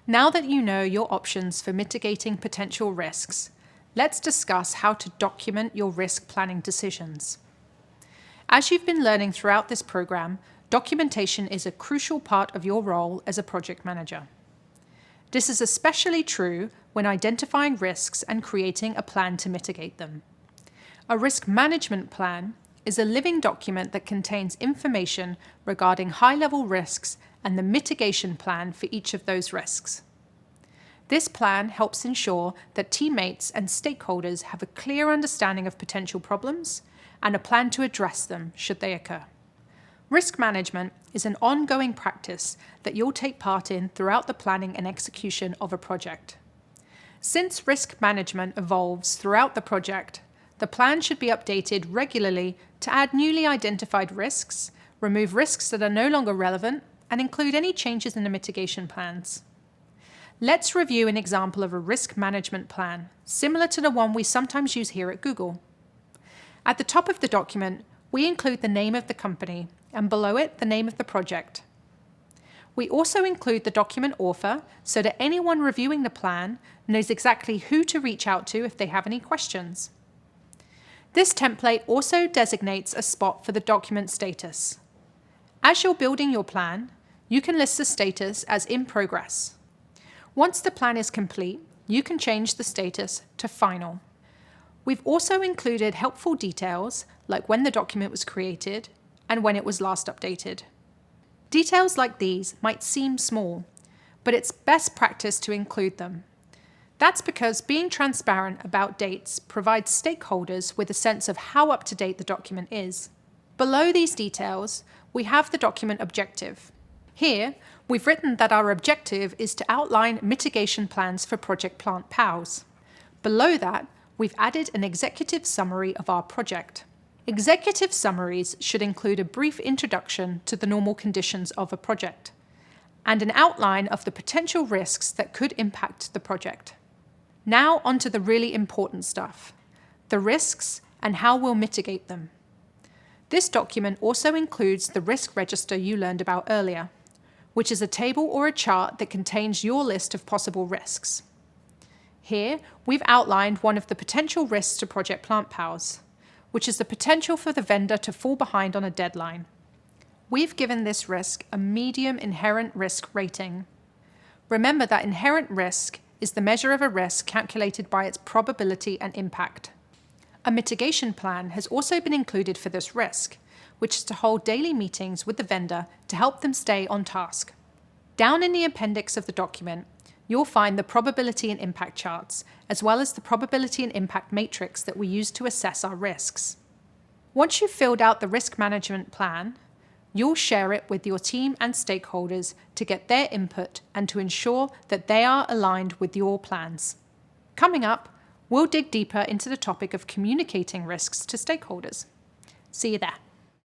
Now that you know your options for mitigating potential risks, let's discuss how to document your risk planning decisions. As you've been learning throughout this program, documentation is a crucial part of your role as a project manager. This is especially true when identifying risks and creating a plan to mitigate them. A risk management plan is a living document that contains information regarding high-level risks and the mitigation plan for each of those risks. This plan helps ensure that teammates and stakeholders have a clear understanding of potential problems and a plan to address them should they occur. Risk management is an ongoing practice that you'll take part in throughout the planning and execution of a project. Since risk management evolves throughout the project, the plan should be updated regularly to add newly identified risks, remove risks that are no longer relevant, and include any changes in the mitigation plans. Let's review an example of a risk management plan, similar to the one we sometimes use here at Google. At the top of the document, we include the name of the company, and below it, the name of the project. We also include the document author so that anyone reviewing the plan knows exactly who to reach out to if they have any questions. This template also designates a spot for the document status. As you're building your plan, you can list the status as in progress. Once the plan is complete, you can change the status to final. We've also included helpful details like when the document was created and when it was last updated. Details like these might seem small, but it's best practice to include them. That's because being transparent about dates provides stakeholders with a sense of how up-to-date the document is. Below these details, we have the document objective. Here, we've written that our objective is to outline mitigation plans for Project Plant POWs. Below that, we've added an executive summary of our project. Executive summaries should include a brief introduction to the normal conditions of a project and an outline of the potential risks that could impact the project. Now onto the really important stuff, the risks and how we'll mitigate them. This document also includes the risk register you learned about earlier, which is a table or a chart that contains your list of possible risks. Here, we've outlined one of the potential risks to Project Plant POWs, which is the potential for the vendor to fall behind on a deadline. We've given this risk a medium inherent risk rating. Remember that inherent risk is the measure of a risk calculated by its probability and impact. A mitigation plan has also been included for this risk, which is to hold daily meetings with the vendor to help them stay on task. Down in the appendix of the document, you'll find the probability and impact charts, as well as the probability and impact matrix that we use to assess our risks. Once you've filled out the risk management plan, you'll share it with your team and stakeholders to get their input and to ensure that they are aligned with your plans. Coming up, we'll dig deeper into the topic of communicating risks to stakeholders. See you there.